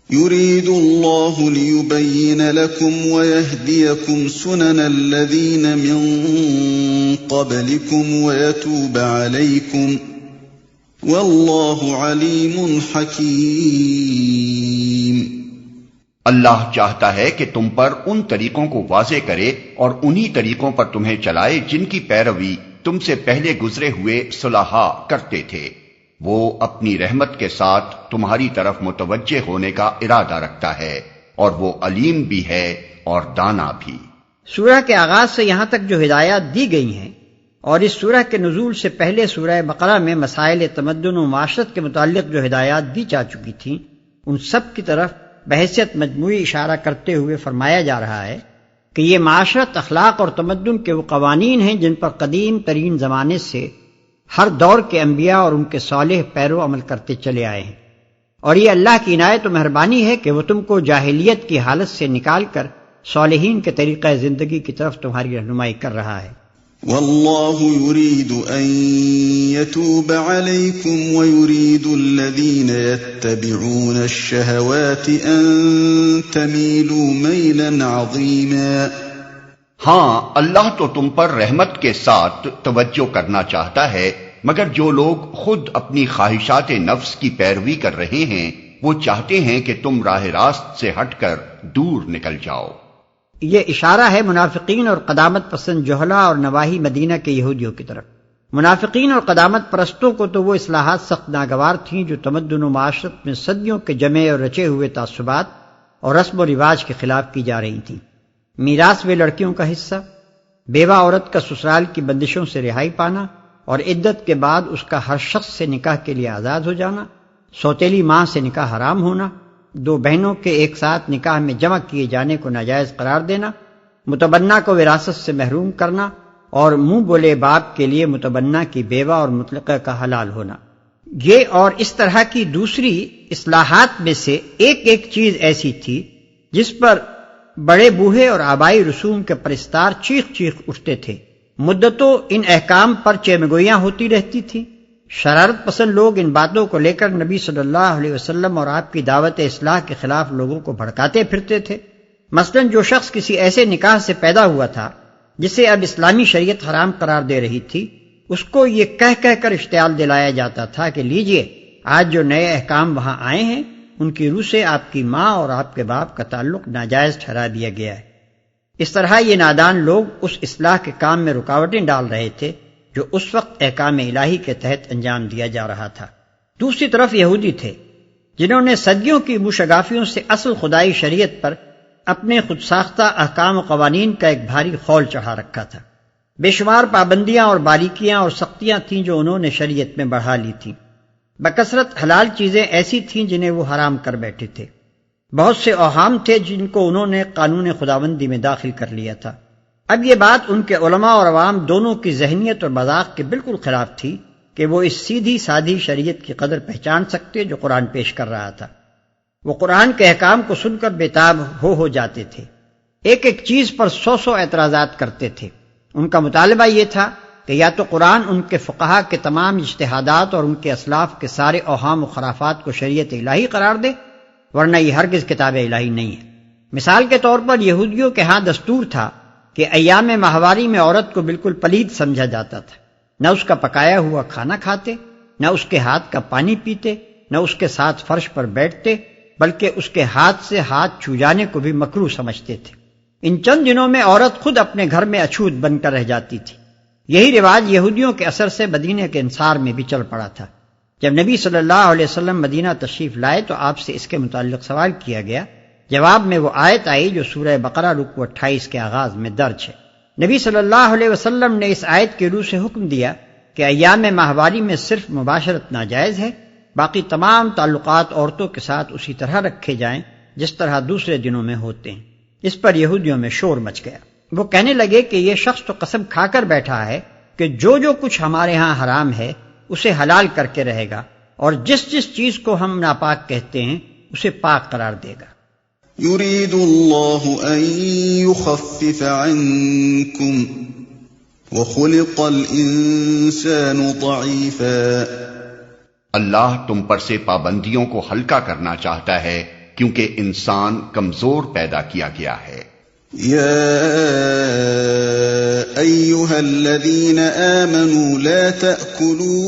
يريد الله ليبين لكم ويهديكم سنن الذين من قبلكم ويتوب عليكم والله عليم حكيم۔ اللہ چاہتا ہے کہ تم پر ان طریقوں کو واضح کرے اور انہی طریقوں پر تمہیں چلائے جن کی پیروی تم سے پہلے گزرے ہوئے صلحاء کرتے تھے۔ وہ اپنی رحمت کے ساتھ تمہاری طرف متوجہ ہونے کا ارادہ رکھتا ہے اور وہ علیم بھی ہے اور دانا بھی۔ سورہ کے آغاز سے یہاں تک جو ہدایات دی گئی ہیں اور اس سورہ کے نزول سے پہلے سورہ بقرہ میں مسائل تمدن و معاشرت کے متعلق جو ہدایات دی جا چکی تھیں، ان سب کی طرف بحیثیت مجموعی اشارہ کرتے ہوئے فرمایا جا رہا ہے کہ یہ معاشرت، اخلاق اور تمدن کے وہ قوانین ہیں جن پر قدیم ترین زمانے سے ہر دور کے انبیاء اور ان کے صالح پیرو عمل کرتے چلے آئے ہیں، اور یہ اللہ کی عنایت و مہربانی ہے کہ وہ تم کو جاہلیت کی حالت سے نکال کر صالحین کے طریقہ زندگی کی طرف تمہاری رہنمائی کر رہا ہے۔ واللہ یرید ان یتوب علیکم ویرید الذین یتبعون الشہوات ان تمیلوا میلا عظیما۔ ہاں، اللہ تو تم پر رحمت کے ساتھ توجہ کرنا چاہتا ہے، مگر جو لوگ خود اپنی خواہشات نفس کی پیروی کر رہے ہیں وہ چاہتے ہیں کہ تم راہ راست سے ہٹ کر دور نکل جاؤ۔ یہ اشارہ ہے منافقین اور قدامت پسند جہلا اور نواحی مدینہ کے یہودیوں کی طرف۔ منافقین اور قدامت پرستوں کو تو وہ اصلاحات سخت ناگوار تھیں جو تمدن و معاشرت میں صدیوں کے جمے اور رچے ہوئے تعصبات اور رسم و رواج کے خلاف کی جا رہی تھیں۔ میراث میں لڑکیوں کا حصہ، بیوہ عورت کا سسرال کی بندشوں سے رہائی پانا اور عدت کے بعد اس کا ہر شخص سے نکاح کے لیے آزاد ہو جانا، سوتیلی ماں سے نکاح حرام ہونا، دو بہنوں کے ایک ساتھ نکاح میں جمع کیے جانے کو ناجائز قرار دینا، متبنہ کو وراثت سے محروم کرنا اور منہ بولے باپ کے لیے متبنہ کی بیوہ اور مطلقہ کا حلال ہونا۔ یہ اور اس طرح کی دوسری اصلاحات میں سے ایک ایک چیز ایسی تھی جس پر بڑے بوڑھے اور آبائی رسوم کے پرستار چیخ چیخ اٹھتے تھے۔ مدتوں ان احکام پر چیمگوئیاں ہوتی رہتی تھیں۔ شرارت پسند لوگ ان باتوں کو لے کر نبی صلی اللہ علیہ وسلم اور آپ کی دعوت اصلاح کے خلاف لوگوں کو بھڑکاتے پھرتے تھے۔ مثلا جو شخص کسی ایسے نکاح سے پیدا ہوا تھا جسے اب اسلامی شریعت حرام قرار دے رہی تھی، اس کو یہ کہہ کر اشتعال دلایا جاتا تھا کہ لیجئے آج جو نئے احکام وہاں آئے ہیں ان کی روح سے آپ کی ماں اور آپ کے باپ کا تعلق ناجائز ٹھہرا دیا گیا ہے۔ اس طرح یہ نادان لوگ اس اصلاح کے کام میں رکاوٹیں ڈال رہے تھے جو اس وقت احکام الہی کے تحت انجام دیا جا رہا تھا۔ دوسری طرف یہودی تھے جنہوں نے صدیوں کی موشگافیوں سے اصل خدائی شریعت پر اپنے خود ساختہ احکام و قوانین کا ایک بھاری خول چڑھا رکھا تھا۔ بے شمار پابندیاں اور باریکیاں اور سختیاں تھیں جو انہوں نے شریعت میں بڑھا لی تھیں۔ بکثرت حلال چیزیں ایسی تھیں جنہیں وہ حرام کر بیٹھے تھے۔ بہت سے اوہام تھے جن کو انہوں نے قانون خداوندی میں داخل کر لیا تھا۔ اب یہ بات ان کے علماء اور عوام دونوں کی ذہنیت اور مذاق کے بالکل خلاف تھی کہ وہ اس سیدھی سادھی شریعت کی قدر پہچان سکتے جو قرآن پیش کر رہا تھا۔ وہ قرآن کے احکام کو سن کر بےتاب ہو جاتے تھے، ایک ایک چیز پر 100 اعتراضات کرتے تھے۔ ان کا مطالبہ یہ تھا کہ یا تو قرآن ان کے فقہا کے تمام اجتہادات اور ان کے اسلاف کے سارے اوہام و خرافات کو شریعت الہی قرار دے، ورنہ یہ ہرگز کتاب الہی نہیں ہے۔ مثال کے طور پر یہودیوں کے ہاں دستور تھا کہ ایام ماہواری میں عورت کو بالکل پلید سمجھا جاتا تھا، نہ اس کا پکایا ہوا کھانا کھاتے، نہ اس کے ہاتھ کا پانی پیتے، نہ اس کے ساتھ فرش پر بیٹھتے، بلکہ اس کے ہاتھ سے ہاتھ چھو جانے کو بھی مکروہ سمجھتے تھے۔ ان چند دنوں میں عورت خود اپنے گھر میں اچھوت بن کر رہ جاتی تھی۔ یہی رواج یہودیوں کے اثر سے مدینہ کے انصار میں بھی چل پڑا تھا۔ جب نبی صلی اللہ علیہ وسلم مدینہ تشریف لائے تو آپ سے اس کے متعلق سوال کیا گیا۔ جواب میں وہ آیت آئی جو سورہ بقرہ رکوع 28 کے آغاز میں درج ہے۔ نبی صلی اللہ علیہ وسلم نے اس آیت کی روح سے حکم دیا کہ ایام ماہواری میں صرف مباشرت ناجائز ہے، باقی تمام تعلقات عورتوں کے ساتھ اسی طرح رکھے جائیں جس طرح دوسرے دنوں میں ہوتے ہیں۔ اس پر یہودیوں میں شور مچ گیا۔ وہ کہنے لگے کہ یہ شخص تو قسم کھا کر بیٹھا ہے کہ جو کچھ ہمارے ہاں حرام ہے اسے حلال کر کے رہے گا، اور جس چیز کو ہم ناپاک کہتے ہیں اسے پاک قرار دے گا۔ یرید اللہ ان یخفف عنکم وخلق الانسان ضعیفا۔ اللہ تم پر سے پابندیوں کو ہلکا کرنا چاہتا ہے کیونکہ انسان کمزور پیدا کیا گیا ہے۔ يا أيها الذين آمنوا لا تأكلوا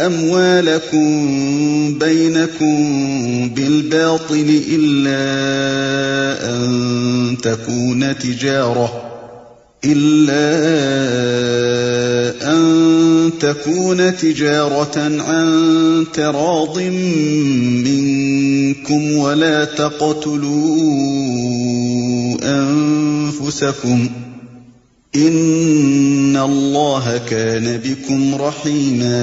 أموالكم بينكم بالباطل إلا أن تكون تجارة عن تراض منكم ولا تقتلوا أنفسكم إن الله كان بكم رحيما۔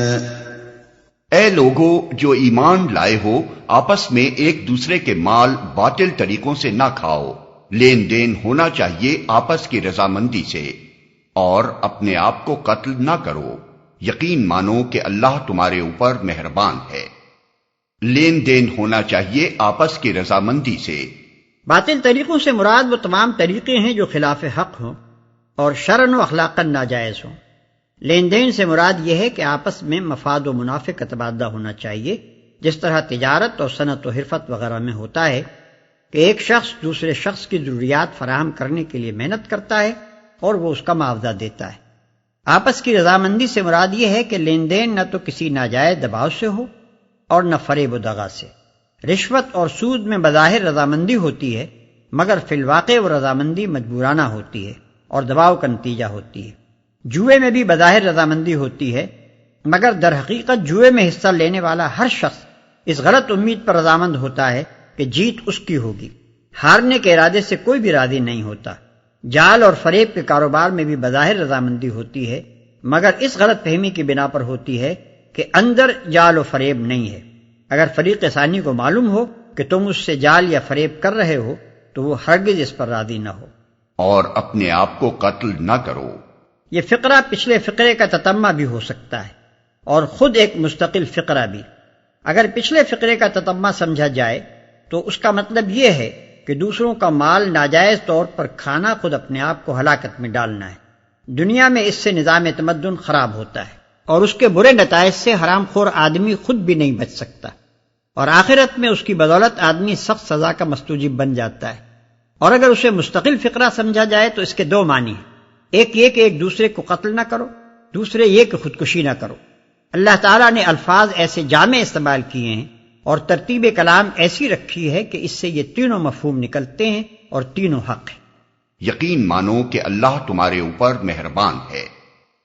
اے لوگو جو ایمان لائے ہو، آپس میں ایک دوسرے کے مال باطل طریقوں سے نہ کھاؤ، لین دین ہونا چاہیے آپس کی رضامندی سے، اور اپنے آپ کو قتل نہ کرو، یقین مانو کہ اللہ تمہارے اوپر مہربان ہے۔ لین دین ہونا چاہیے آپس کی رضامندی سے۔ باطل طریقوں سے مراد وہ تمام طریقے ہیں جو خلاف حق ہوں اور شرعاً و اخلاقاً ناجائز ہوں۔ لین دین سے مراد یہ ہے کہ آپس میں مفاد و منافع کا تبادلہ ہونا چاہیے، جس طرح تجارت اور صنعت و حرفت وغیرہ میں ہوتا ہے کہ ایک شخص دوسرے شخص کی ضروریات فراہم کرنے کے لیے محنت کرتا ہے اور وہ اس کا معاوضہ دیتا ہے۔ آپس کی رضامندی سے مراد یہ ہے کہ لین دین نہ تو کسی ناجائز دباؤ سے ہو اور نہ فریب و دغا سے۔ رشوت اور سود میں بظاہر رضامندی ہوتی ہے، مگر فی الواقع وہ رضامندی مجبورانہ ہوتی ہے اور دباؤ کا نتیجہ ہوتی ہے۔ جوئے میں بھی بظاہر رضامندی ہوتی ہے، مگر در حقیقت جوئے میں حصہ لینے والا ہر شخص اس غلط امید پر رضامند ہوتا ہے کہ جیت اس کی ہوگی، ہارنے کے ارادے سے کوئی بھی راضی نہیں ہوتا۔ جال اور فریب کے کاروبار میں بھی بظاہر رضامندی ہوتی ہے، مگر اس غلط فہمی کی بنا پر ہوتی ہے کہ اندر جال و فریب نہیں ہے۔ اگر فریق ثانی کو معلوم ہو کہ تم اس سے جال یا فریب کر رہے ہو تو وہ ہرگز اس پر راضی نہ ہو۔ اور اپنے آپ کو قتل نہ کرو۔ یہ فقرہ پچھلے فقرے کا تتمہ بھی ہو سکتا ہے اور خود ایک مستقل فقرہ بھی۔ اگر پچھلے فقرے کا تتمہ سمجھا جائے تو اس کا مطلب یہ ہے کہ دوسروں کا مال ناجائز طور پر کھانا خود اپنے آپ کو ہلاکت میں ڈالنا ہے۔ دنیا میں اس سے نظام تمدن خراب ہوتا ہے اور اس کے برے نتائج سے حرام خور آدمی خود بھی نہیں بچ سکتا، اور آخرت میں اس کی بدولت آدمی سخت سزا کا مستوجب بن جاتا ہے۔ اور اگر اسے مستقل فقرہ سمجھا جائے تو اس کے دو معنی ہیں، ایک یہ کہ ایک دوسرے کو قتل نہ کرو، دوسرے یہ کہ خودکشی نہ کرو۔ اللہ تعالیٰ نے الفاظ ایسے جامع استعمال کیے ہیں اور ترتیب کلام ایسی رکھی ہے کہ اس سے یہ تینوں مفہوم نکلتے ہیں اور تینوں حق ہیں۔ یقین مانو کہ اللہ تمہارے اوپر مہربان ہے،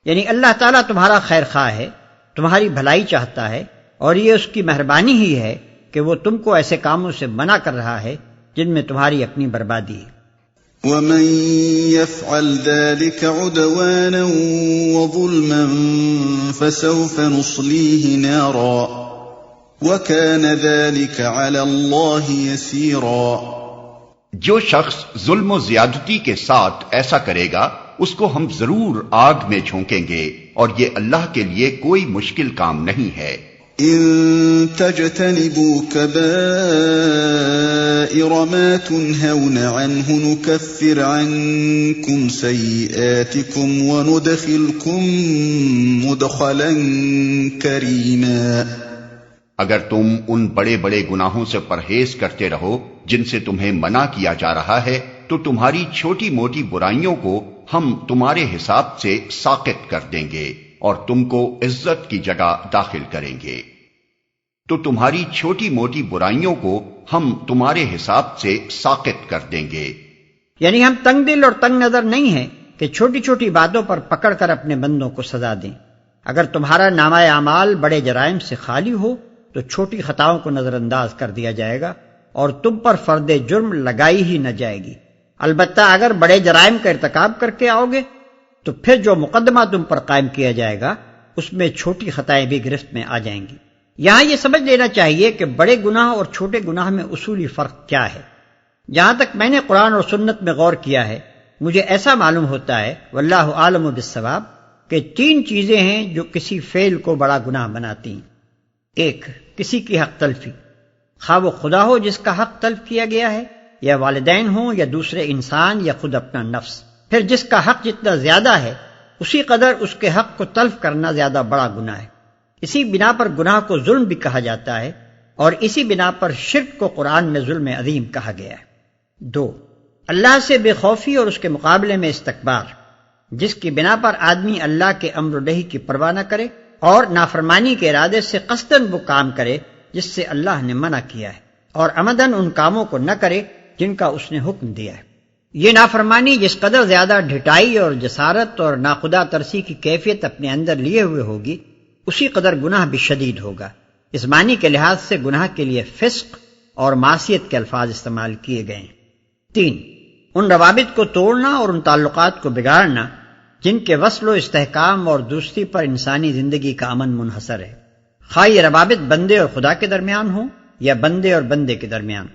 یعنی اللہ تعالیٰ تمہارا خیر خواہ ہے، تمہاری بھلائی چاہتا ہے، اور یہ اس کی مہربانی ہی ہے کہ وہ تم کو ایسے کاموں سے منع کر رہا ہے جن میں تمہاری اپنی بربادی ہے۔ وَمَن يَفْعَلْ ذَلِكَ عُدْوَانًا وَظُلْمًا فَسَوْفَ نُصْلِيهِ نَارًا وَكَانَ ذَلِكَ عَلَى اللَّهِ يَسِيرًا۔ جو شخص ظلم و زیادتی کے ساتھ ایسا کرے گا اس کو ہم ضرور آگ میں جھونکیں گے، اور یہ اللہ کے لیے کوئی مشکل کام نہیں ہے۔ إن تجتنبوا كبائر ما تنهون عنه نكفر عنكم سيئاتكم وندخلكم مدخلا كريما۔ اگر تم ان بڑے بڑے گناہوں سے پرہیز کرتے رہو جن سے تمہیں منع کیا جا رہا ہے تو تمہاری چھوٹی موٹی برائیوں کو ہم تمہارے حساب سے ساقط کر دیں گے اور تم کو عزت کی جگہ داخل کریں گے۔ تو تمہاری چھوٹی موٹی برائیوں کو ہم تمہارے حساب سے ساقط کر دیں گے۔ یعنی ہم تنگ دل اور تنگ نظر نہیں ہیں کہ چھوٹی چھوٹی باتوں پر پکڑ کر اپنے بندوں کو سزا دیں۔ اگر تمہارا نامہ اعمال بڑے جرائم سے خالی ہو تو چھوٹی خطاؤں کو نظر انداز کر دیا جائے گا اور تم پر فرد جرم لگائی ہی نہ جائے گی۔ البتہ اگر بڑے جرائم کا ارتکاب کر کے آؤ گے تو پھر جو مقدمہ تم پر قائم کیا جائے گا اس میں چھوٹی خطائیں بھی گرفت میں آ جائیں گی۔ یہاں یہ سمجھ لینا چاہیے کہ بڑے گناہ اور چھوٹے گناہ میں اصولی فرق کیا ہے۔ جہاں تک میں نے قرآن اور سنت میں غور کیا ہے مجھے ایسا معلوم ہوتا ہے، واللہ عالم بالصواب، کہ 3 چیزیں ہیں جو کسی فعل کو بڑا گناہ بناتی ہیں۔ ایک، کسی کی حق تلفی، خواہ وہ خدا ہو جس کا حق تلف کیا گیا ہے، یا والدین ہوں، یا دوسرے انسان، یا خود اپنا نفس۔ پھر جس کا حق جتنا زیادہ ہے اسی قدر اس کے حق کو تلف کرنا زیادہ بڑا گناہ ہے۔ اسی بنا پر گناہ کو ظلم بھی کہا جاتا ہے، اور اسی بنا پر شرک کو قرآن میں ظلم عظیم کہا گیا ہے۔ 2، اللہ سے بے خوفی اور اس کے مقابلے میں استکبار، جس کی بنا پر آدمی اللہ کے امر و نہی کی پرواہ نہ کرے اور نافرمانی کے ارادے سے قصداً وہ کام کرے جس سے اللہ نے منع کیا ہے، اور عمداً ان کاموں کو نہ کرے جن کا اس نے حکم دیا ہے۔ یہ نافرمانی جس قدر زیادہ ڈھٹائی اور جسارت اور ناخدا ترسی کی کیفیت اپنے اندر لیے ہوئے ہوگی، اسی قدر گناہ بھی شدید ہوگا۔ اس معنی کے لحاظ سے گناہ کے لیے فسق اور معصیت کے الفاظ استعمال کیے گئے ہیں۔ 3، ان روابط کو توڑنا اور ان تعلقات کو بگاڑنا جن کے وصل و استحکام اور درستی پر انسانی زندگی کا امن منحصر ہے، خواہ یہ روابط بندے اور خدا کے درمیان ہوں یا بندے اور بندے کے درمیان۔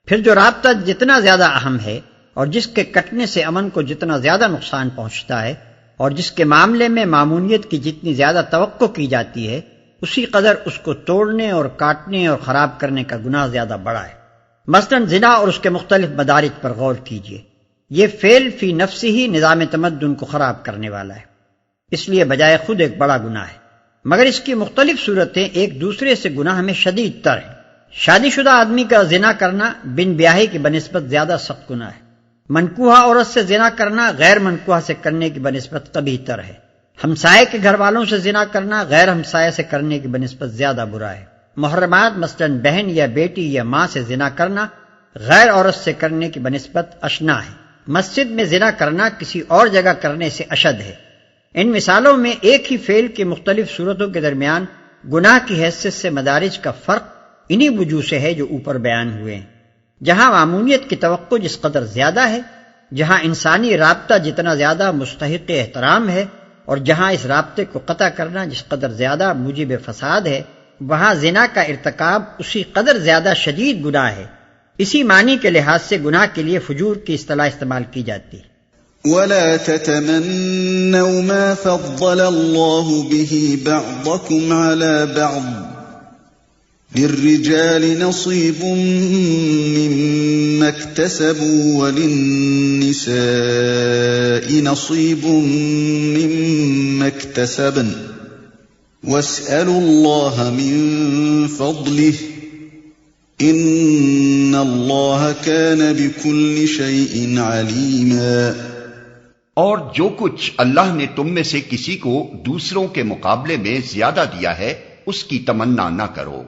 پھر جو رابطہ جتنا زیادہ اہم ہے اور جس کے کٹنے سے امن کو جتنا زیادہ نقصان پہنچتا ہے اور جس کے معاملے میں مامونیت کی جتنی زیادہ توقع کی جاتی ہے، اسی قدر اس کو توڑنے اور کاٹنے اور خراب کرنے کا گناہ زیادہ بڑا ہے۔ مثلاً زنا اور اس کے مختلف مدارج پر غور کیجیے۔ یہ فعل فی نفسی ہی نظام تمدن کو خراب کرنے والا ہے، اس لیے بجائے خود ایک بڑا گناہ ہے، مگر اس کی مختلف صورتیں ایک دوسرے سے گناہ میں شدید تر ہیں۔ شادی شدہ آدمی کا زنا کرنا بن بیاہی کی بنسبت زیادہ سخت گناہ ہے۔ منکوحہ عورت سے زنا کرنا غیر منکوحہ سے کرنے کی بنسبت قبیح تر ہے۔ ہمسائے کے گھر والوں سے زنا کرنا غیر ہمسائے سے کرنے کی بنسبت زیادہ برا ہے۔ محرمات مثلاً بہن یا بیٹی یا ماں سے زنا کرنا غیر عورت سے کرنے کی بنسبت اشنا ہے۔ مسجد میں زنا کرنا کسی اور جگہ کرنے سے اشد ہے۔ ان مثالوں میں ایک ہی فعل کی مختلف صورتوں کے درمیان گناہ کی حیثیت سے مدارج کا فرق انہی وجوہ سے ہے جو اوپر بیان ہوئے ہیں۔ جہاں معمونیت کی توقع جس قدر زیادہ ہے، جہاں انسانی رابطہ جتنا زیادہ مستحق احترام ہے، اور جہاں اس رابطے کو قطع کرنا جس قدر زیادہ موجب فساد ہے، وہاں زنا کا ارتکاب اسی قدر زیادہ شدید گناہ ہے۔ اسی معنی کے لحاظ سے گناہ کے لیے فجور کی اصطلاح استعمال کی جاتی ہے۔ وَلَا تَتَمَنَّوْا مَا فَضَّلَ اللَّهُ بِهِ بَعْضَكُمْ عَلَى بَعْضٍ لِلرِّجَالِ نَصِيبٌ مِّمَّا اكْتَسَبُوا وَلِلنِّسَاءِ نَصِيبٌ مِّمَّا اكْتَسَبْنَ وَاسْأَلُوا اللَّهَ مِن فَضْلِهِ إِنَّ اللَّهَ كَانَ بِكُلِّ شَيْءٍ عَلِيمًا۔ اور جو کچھ اللہ نے تم میں سے کسی کو دوسروں کے مقابلے میں زیادہ دیا ہے اس کی تمنا نہ کرو۔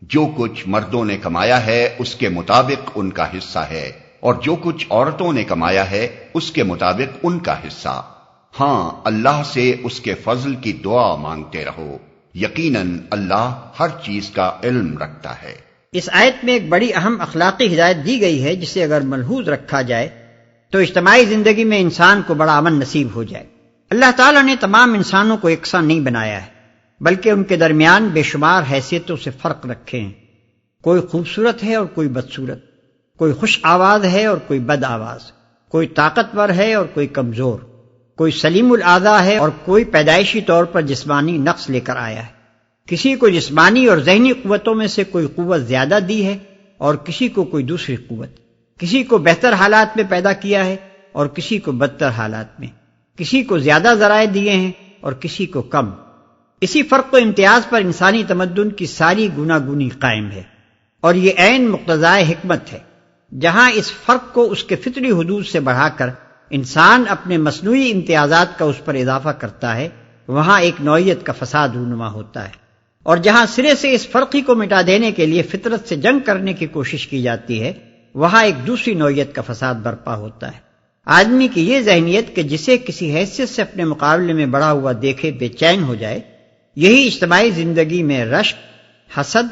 جو کچھ مردوں نے کمایا ہے اس کے مطابق ان کا حصہ ہے، اور جو کچھ عورتوں نے کمایا ہے اس کے مطابق ان کا حصہ۔ ہاں، اللہ سے اس کے فضل کی دعا مانگتے رہو، یقیناً اللہ ہر چیز کا علم رکھتا ہے۔ اس آیت میں ایک بڑی اہم اخلاقی ہدایت دی گئی ہے جسے اگر ملحوظ رکھا جائے تو اجتماعی زندگی میں انسان کو بڑا امن نصیب ہو جائے۔ اللہ تعالیٰ نے تمام انسانوں کو یکساں نہیں بنایا ہے، بلکہ ان کے درمیان بے شمار حیثیتوں سے فرق رکھے ہیں۔ کوئی خوبصورت ہے اور کوئی بدصورت، کوئی خوش آواز ہے اور کوئی بد آواز، کوئی طاقتور ہے اور کوئی کمزور، کوئی سلیم الاعضاء ہے اور کوئی پیدائشی طور پر جسمانی نقص لے کر آیا ہے۔ کسی کو جسمانی اور ذہنی قوتوں میں سے کوئی قوت زیادہ دی ہے اور کسی کو کوئی دوسری قوت، کسی کو بہتر حالات میں پیدا کیا ہے اور کسی کو بدتر حالات میں، کسی کو زیادہ ذرائع دیے ہیں اور کسی کو کم۔ اسی فرق و امتیاز پر انسانی تمدن کی ساری گوناگونی قائم ہے، اور یہ عین مقتضائے حکمت ہے۔ جہاں اس فرق کو اس کے فطری حدود سے بڑھا کر انسان اپنے مصنوعی امتیازات کا اس پر اضافہ کرتا ہے، وہاں ایک نوعیت کا فساد رونما ہوتا ہے، اور جہاں سرے سے اس فرق ہی کو مٹا دینے کے لیے فطرت سے جنگ کرنے کی کوشش کی جاتی ہے، وہاں ایک دوسری نوعیت کا فساد برپا ہوتا ہے۔ آدمی کی یہ ذہنیت کہ جسے کسی حیثیت سے اپنے مقابلے میں بڑا ہوا دیکھے بے چین ہو جائے، یہی اجتماعی زندگی میں رشک، حسد،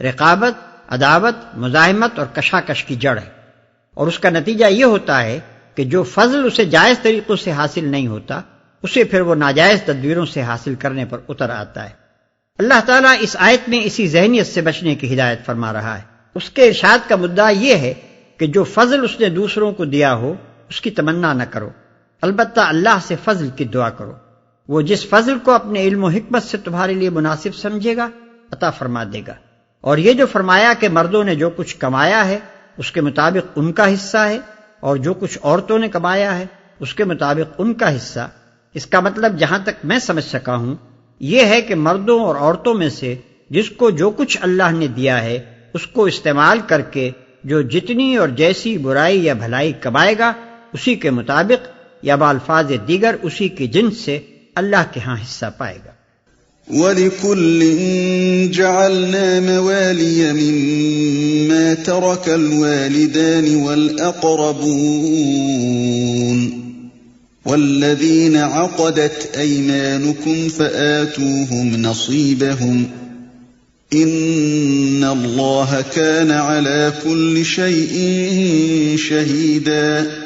رقابت، عداوت، مزاحمت اور کشاکش کی جڑ ہے، اور اس کا نتیجہ یہ ہوتا ہے کہ جو فضل اسے جائز طریقوں سے حاصل نہیں ہوتا، اسے پھر وہ ناجائز تدبیروں سے حاصل کرنے پر اتر آتا ہے۔ اللہ تعالیٰ اس آیت میں اسی ذہنیت سے بچنے کی ہدایت فرما رہا ہے۔ اس کے ارشاد کا مدعا یہ ہے کہ جو فضل اس نے دوسروں کو دیا ہو اس کی تمنا نہ کرو، البتہ اللہ سے فضل کی دعا کرو۔ وہ جس فضل کو اپنے علم و حکمت سے تمہارے لیے مناسب سمجھے گا عطا فرما دے گا۔ اور یہ جو فرمایا کہ مردوں نے جو کچھ کمایا ہے اس کے مطابق ان کا حصہ ہے، اور جو کچھ عورتوں نے کمایا ہے اس کے مطابق ان کا حصہ، اس کا مطلب جہاں تک میں سمجھ سکا ہوں یہ ہے کہ مردوں اور عورتوں میں سے جس کو جو کچھ اللہ نے دیا ہے اس کو استعمال کر کے جو جتنی اور جیسی برائی یا بھلائی کمائے گا اسی کے مطابق یا بالفاظ دیگر اسی کی جنس سے اللہ کے ہاں حصہ پائے گا۔ وَلِكُلٍّ جَعَلْنَا مَوَالِيَ مِمَّا تَرَكَ الْوَالِدَانِ وَالْأَقْرَبُونَ وَالَّذِينَ عَقَدَتْ أَيْمَانُكُمْ فَآتُوهُمْ نَصِيبَهُمْ إِنَّ اللَّهَ كَانَ عَلَى كُلِّ شَيْءٍ شَهِيدًا۔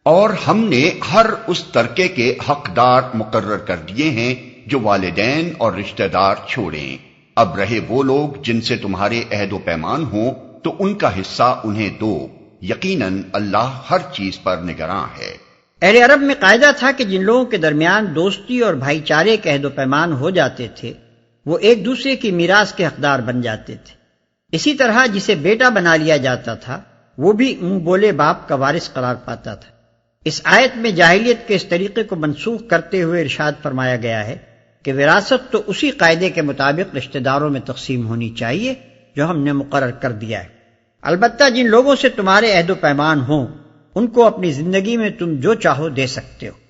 اور ہم نے ہر اس ترکے کے حقدار مقرر کر دیے ہیں جو والدین اور رشتہ دار چھوڑیں۔ اب رہے وہ لوگ جن سے تمہارے عہد و پیمان ہوں تو ان کا حصہ انہیں دو، یقیناً اللہ ہر چیز پر نگراں ہے۔ اہل عرب میں قاعدہ تھا کہ جن لوگوں کے درمیان دوستی اور بھائی چارے کے عہد و پیمان ہو جاتے تھے وہ ایک دوسرے کی میراث کے حقدار بن جاتے تھے۔ اسی طرح جسے بیٹا بنا لیا جاتا تھا وہ بھی منہ بولے باپ کا وارث قرار پاتا تھا۔ اس آیت میں جاہلیت کے اس طریقے کو منسوخ کرتے ہوئے ارشاد فرمایا گیا ہے کہ وراثت تو اسی قاعدے کے مطابق رشتہ داروں میں تقسیم ہونی چاہیے جو ہم نے مقرر کر دیا ہے۔ البتہ جن لوگوں سے تمہارے عہد و پیمان ہوں ان کو اپنی زندگی میں تم جو چاہو دے سکتے ہو۔